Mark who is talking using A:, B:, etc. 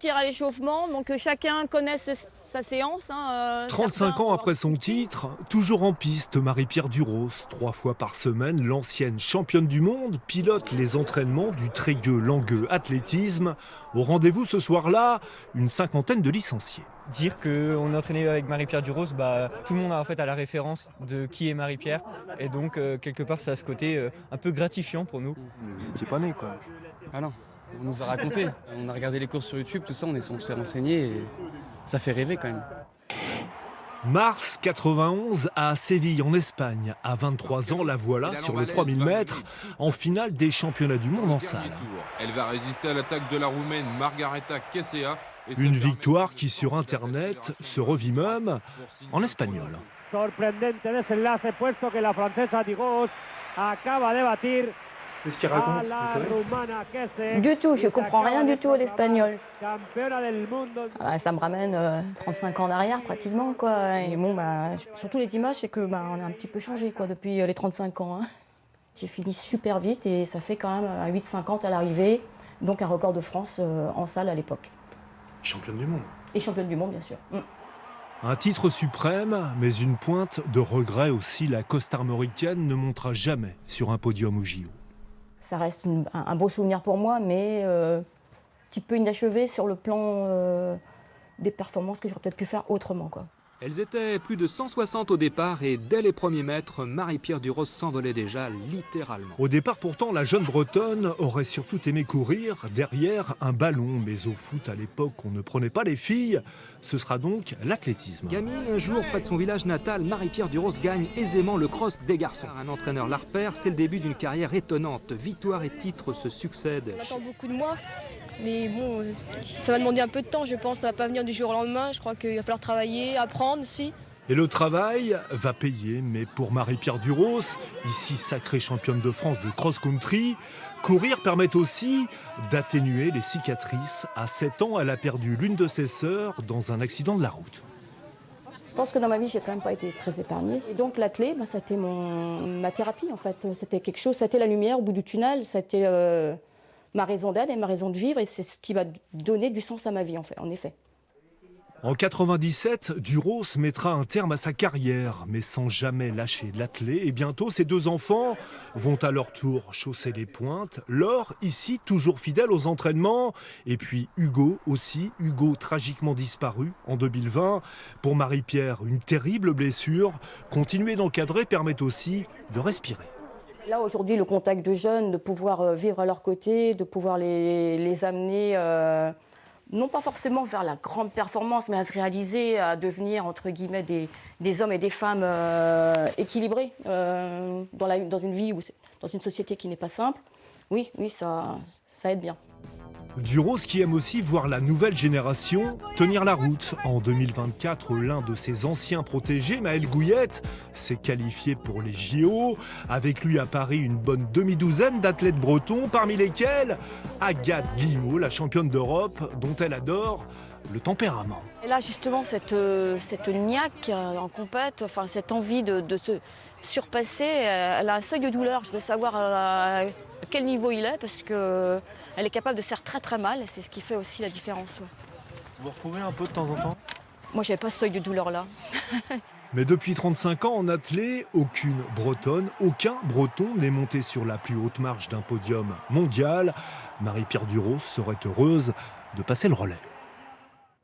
A: Tir à l'échauffement, donc chacun connaisse sa séance.
B: 35 ans après son titre, toujours en piste, Marie-Pierre Duros, 3 fois par semaine, l'ancienne championne du monde, pilote les entraînements du Trégueux-Langueux athlétisme. Au rendez-vous ce soir-là, une cinquantaine de licenciés.
C: Dire qu'on est entraîné avec Marie-Pierre Duros, tout le monde a en fait à la référence de qui est Marie-Pierre. Et donc quelque part ça a ce côté un peu gratifiant pour nous.
D: Vous n'étiez pas né quoi.
E: Ah non, on nous a raconté. On a regardé les courses sur YouTube, tout ça, on s'est renseigné et ça fait rêver quand même.
B: Mars 91 à Séville en Espagne. À 23 ans, la voilà sur le 3000 mètres en finale des championnats du monde en salle.
F: Elle va résister à l'attaque de la Roumaine Margareta Chesea.
B: Une victoire qui sur internet se revit même en espagnol.
G: Sorprendente desenlace puesto que la francesa Duros acaba de batir.
D: C'est ce qu'il raconte, vous savez?
A: Du tout, je comprends rien du tout à l'espagnol. Ça me ramène 35 ans en arrière pratiquement, quoi. Et bon, surtout les images, c'est que on a un petit peu changé quoi, depuis les 35 ans. J'ai fini super vite et ça fait quand même un 8,50 à l'arrivée, donc un record de France en salle à l'époque.
D: Championne du monde.
A: Et championne du monde, bien sûr.
B: Un titre suprême, mais une pointe de regret aussi. La costarmoricaine ne montera jamais sur un podium au JO.
A: Ça reste un beau souvenir pour moi, mais un petit peu inachevé sur le plan des performances que j'aurais peut-être pu faire autrement, quoi.
H: Elles étaient plus de 160 au départ et dès les premiers mètres, Marie-Pierre Duros s'envolait déjà littéralement.
B: Au départ pourtant, la jeune Bretonne aurait surtout aimé courir derrière un ballon. Mais au foot à l'époque, on ne prenait pas les filles. Ce sera donc l'athlétisme.
H: Gamine, un jour près de son village natal, Marie-Pierre Duros gagne aisément le cross des garçons. Un entraîneur la repère, c'est le début d'une carrière étonnante. Victoires et titres se succèdent.
I: On attend beaucoup de moi. Mais bon, ça va demander un peu de temps, je pense. Ça ne va pas venir du jour au lendemain. Je crois qu'il va falloir travailler, apprendre aussi.
B: Et le travail va payer, mais pour Marie-Pierre Duros, ici sacrée championne de France de cross-country, courir permet aussi d'atténuer les cicatrices. À 7 ans, elle a perdu l'une de ses sœurs dans un accident de la route.
A: Je pense que dans ma vie, j'ai quand même pas été très épargnée. Et donc l'athlé, c'était ma thérapie en fait. C'était quelque chose, c'était la lumière au bout du tunnel, c'était ma raison d'être et ma raison de vivre, et c'est ce qui va donner du sens à ma vie en effet.
B: En 97, Duros mettra un terme à sa carrière, mais sans jamais lâcher l'athlé. Et bientôt, ses 2 enfants vont à leur tour chausser les pointes. Laure, ici, toujours fidèle aux entraînements. Et puis Hugo aussi. Hugo, tragiquement disparu en 2020. Pour Marie-Pierre, une terrible blessure. Continuer d'encadrer permet aussi de respirer.
A: Là, aujourd'hui, le contact de jeunes, de pouvoir vivre à leur côté, de pouvoir les amener... non pas forcément vers la grande performance, mais à se réaliser, à devenir, entre guillemets, des hommes et des femmes équilibrés dans une vie, dans une société qui n'est pas simple. Oui, ça aide bien.
B: Duros qui aime aussi voir la nouvelle génération tenir la route. En 2024, l'un de ses anciens protégés, Maël Gouillette, s'est qualifié pour les JO. Avec lui à Paris, une bonne demi-douzaine d'athlètes bretons, parmi lesquels Agathe Guillemot, la championne d'Europe, dont elle adore le tempérament.
A: Et là, justement, cette niaque en compète, cette envie de se surpasser, elle a un seuil de douleur. Je veux savoir à quel niveau il est, parce qu'elle est capable de se faire très très mal, et c'est ce qui fait aussi la différence. Ouais.
D: Vous vous retrouvez un peu de temps en temps?
A: Moi, j'avais pas ce seuil de douleur-là.
B: Mais depuis 35 ans en athlée, aucune Bretonne, aucun Breton n'est monté sur la plus haute marche d'un podium mondial. Marie-Pierre Duros serait heureuse de passer le relais.